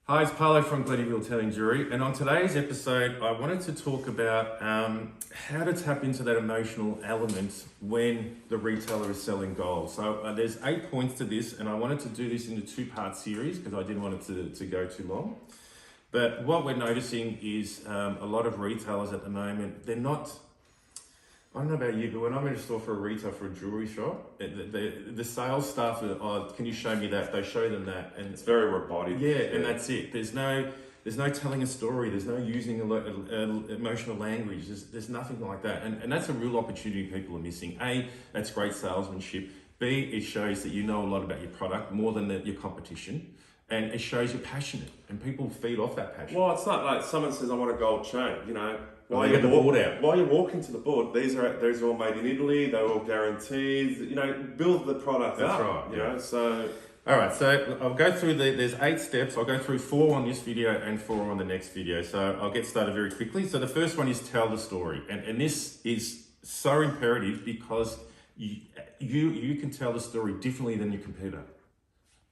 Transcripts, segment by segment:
Hi, it's Paolo from Glenville Telling Jewellery, and on today's episode I wanted to talk about how to tap into that emotional element when the retailer is selling gold. So there's 8 points to this, and I wanted to do this in a two-part series because I didn't want it to go too long. But what we're noticing is a lot of retailers at the moment, they're not, I don't know about you, but when I'm in a store for a retail, for a jewellery shop, the sales staff are, oh, can you show me that? They show them that. And it's very robotic. Yeah, and that's it. There's no telling a story. There's no using emotional language. There's nothing like that. And that's a real opportunity people are missing. A, that's great salesmanship. B, it shows that you know a lot about your product, more than your competition. And it shows you're passionate, and people feed off that passion. Well, it's not like someone says, I want a gold chain, you know. While you're walking to the board, these are all made in Italy, they're all guaranteed, you know, build the product That's up. Right, you know, so. All right, so I'll go through there's 8 steps. I'll go through 4 on this video and 4 on the next video. So I'll get started very quickly. So the first one is tell the story. And this is so imperative because you can tell the story differently than your competitor.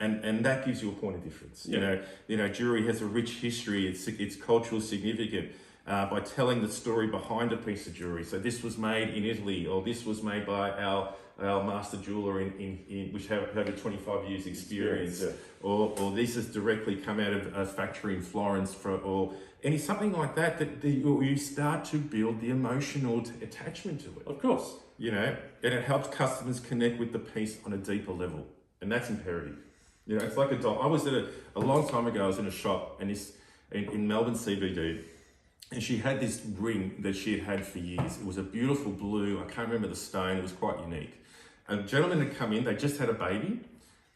And that gives you a point of difference. Yeah. You know, jewelry has a rich history. It's culturally significant by telling the story behind a piece of jewelry. So this was made in Italy, or this was made by our master jeweler in which have over 25 years experience, yeah. or this has directly come out of a factory in Florence, or something like that. You start to build the emotional attachment to it. Of course. You know, and it helps customers connect with the piece on a deeper level, and that's imperative. You know, it's like I was at a long time ago, I was in a shop and in Melbourne CBD, and she had this ring that she had for years. It was a beautiful blue, I can't remember the stone, it was quite unique. A gentleman had come in, they just had a baby,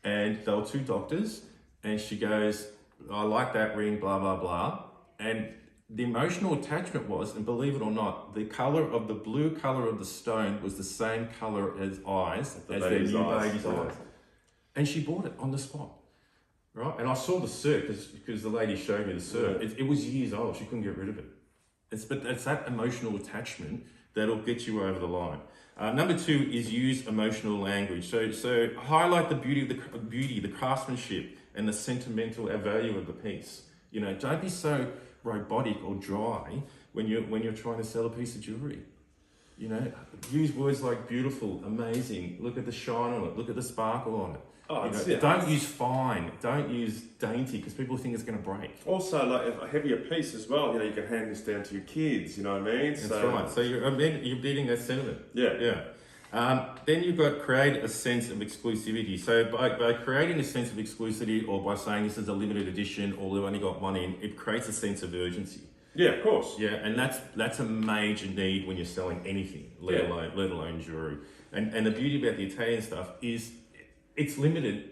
and they were 2 doctors, and she goes, I like that ring, blah, blah, blah. And the emotional attachment was, and believe it or not, the blue color of the stone was the same color as their new baby's eyes. And she bought it on the spot, right? And I saw the cert because the lady showed me the cert. Yeah. It was years old. She couldn't get rid of it. But it's that emotional attachment that'll get you over the line. Number 2 is use emotional language. So highlight the beauty, the craftsmanship, and the sentimental value of the piece. You know, don't be so robotic or dry when you're trying to sell a piece of jewelry. You know, use words like beautiful, amazing. Look at the shine on it. Look at the sparkle on it. Oh, don't use fine, don't use dainty, because people think it's going to break. Also, like a heavier piece as well, you know, you can hand this down to your kids, you know what I mean? That's right, so you're beating that sentiment. Yeah. Then you've got create a sense of exclusivity. So by creating a sense of exclusivity, or by saying this is a limited edition, or they've only got one in, it creates a sense of urgency. Yeah, of course. Yeah, and that's a major need when you're selling anything, let alone jewelry. And the beauty about the Italian stuff is it's limited.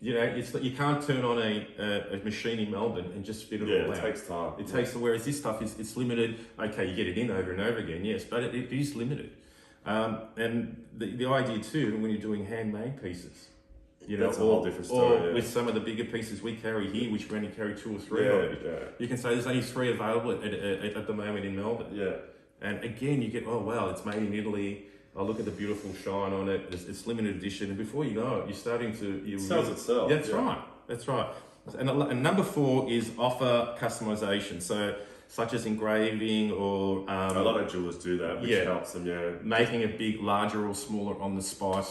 You know, you can't turn on a machine in Melbourne and just spit it all out. It takes time. It takes, whereas this stuff it's limited. Okay, you get it in over and over again, yes, but it is limited. And the idea too, when you're doing handmade pieces, you know, that's a whole different story. With some of the bigger pieces we carry here, which we only carry 2 or 3 of, you can say there's only 3 available at the moment in Melbourne. Yeah. And again, you get, oh wow, it's made in Italy. Oh, look at the beautiful shine on it. It's limited edition, and before you know it, you're starting to. It sells itself. That's right. That's right. And number 4 is offer customization. So, such as engraving or a lot of jewelers do that, which helps them. Yeah, making it big, larger, or smaller on the spot.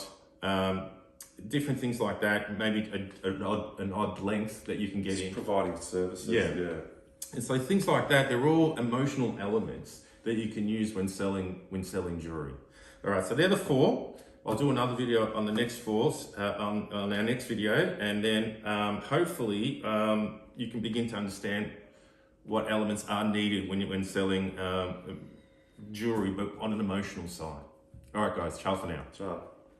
Different things like that. Maybe an odd length that you can get in. Providing services. Yeah. And so things like that, they're all emotional elements that you can use when selling jewelry. All right, so they're the 4. I'll do another video on the next 4 on our next video, and then hopefully you can begin to understand what elements are needed when selling jewelry, but on an emotional side. All right, guys, ciao for now. Ciao.